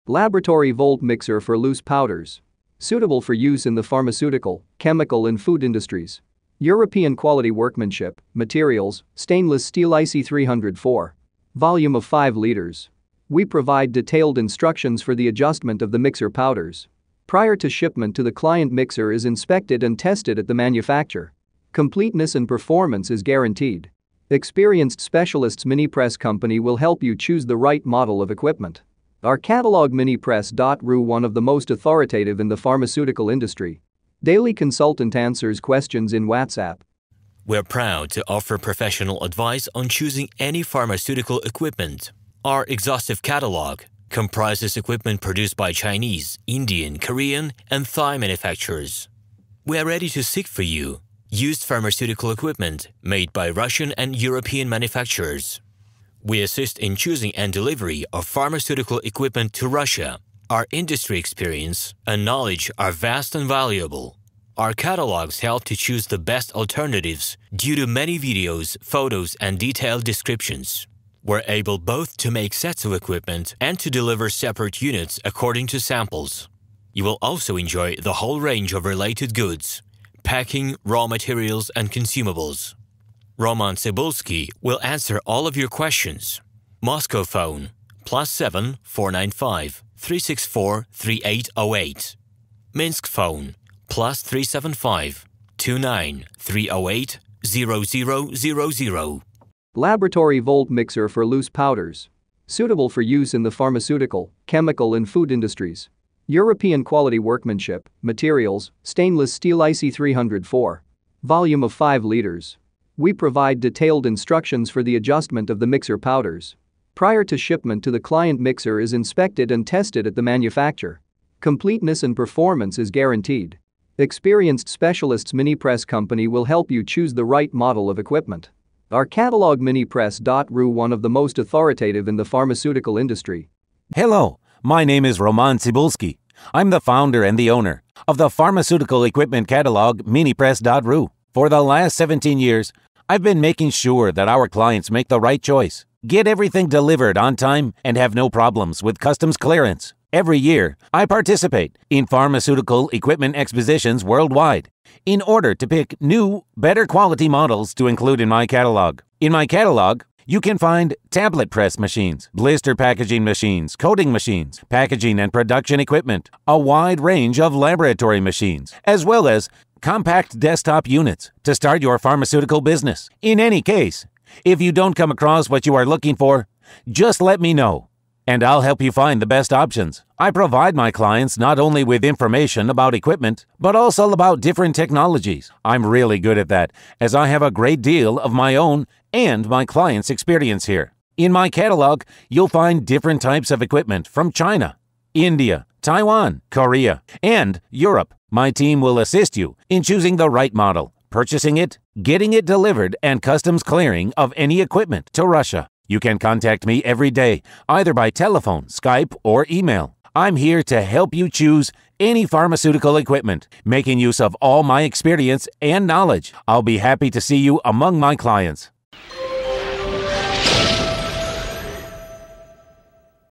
Laboratory volt mixer for loose powders. Suitable for use in the pharmaceutical, chemical and food industries. European quality workmanship, materials, stainless steel IC304. Volume of 5 liters. We provide detailed instructions for the adjustment of the mixer powders. Prior to shipment to the client, mixer is inspected and tested at the manufacturer. Completeness and performance is guaranteed. Experienced specialists. Minipress company will help you choose the right model of equipment. Our catalog Minipress.ru, one of the most authoritative in the pharmaceutical industry. Daily consultant answers questions in WhatsApp. We're proud to offer professional advice on choosing any pharmaceutical equipment. Our exhaustive catalog comprises equipment produced by Chinese, Indian, Korean, and Thai manufacturers. We are ready to seek for you used pharmaceutical equipment made by Russian and European manufacturers. We assist in choosing and delivery of pharmaceutical equipment to Russia. Our industry experience and knowledge are vast and valuable. Our catalogs help to choose the best alternatives due to many videos, photos, and detailed descriptions. We're able both to make sets of equipment and to deliver separate units according to samples. You will also enjoy the whole range of related goods, packing, raw materials, and consumables. RomanTsibulsky will answer all of your questions. Moscow phone +7 495 364 3808. Minsk phone +375 29 308 0000. Laboratory volt mixer for loose powders. Suitable for use in the pharmaceutical, chemical and food industries. European quality workmanship, materials, stainless steel IC304. Volume of 5 liters. We provide detailed instructions for the adjustment of the mixer powders. Prior to shipment to the client, mixer is inspected and tested at the manufacturer. Completeness and performance is guaranteed. Experienced specialists. Minipress company will help you choose the right model of equipment. Our catalog Minipress.ru, one of the most authoritative in the pharmaceutical industry. Hello, my name is RomanTsibulsky. I'm the founder and the owner of the pharmaceutical equipment catalog Minipress.ru. For the last 17 years, I've been making sure that our clients make the right choice, get everything delivered on time, and have no problems with customs clearance. Every year, I participate in pharmaceutical equipment expositions worldwide in order to pick new, better quality models to include in my catalog. In my catalog, you can find tablet press machines, blister packaging machines, coating machines, packaging and production equipment, a wide range of laboratory machines, as well as compact desktop units to start your pharmaceutical business. In any case, if you don't come across what you are looking for, just let me know, and I'll help you find the best options. I provide my clients not only with information about equipment, but also about different technologies. I'm really good at that, as I have a great deal of my own and my clients' experience here. In my catalog, you'll find different types of equipment from China, India, Taiwan, Korea, and Europe. My team will assist you in choosing the right model, purchasing it, getting it delivered, and customs clearing of any equipment to Russia. You can contact me every day, either by telephone, Skype, or email. I'm here to help you choose any pharmaceutical equipment, making use of all my experience and knowledge. I'll be happy to see you among my clients.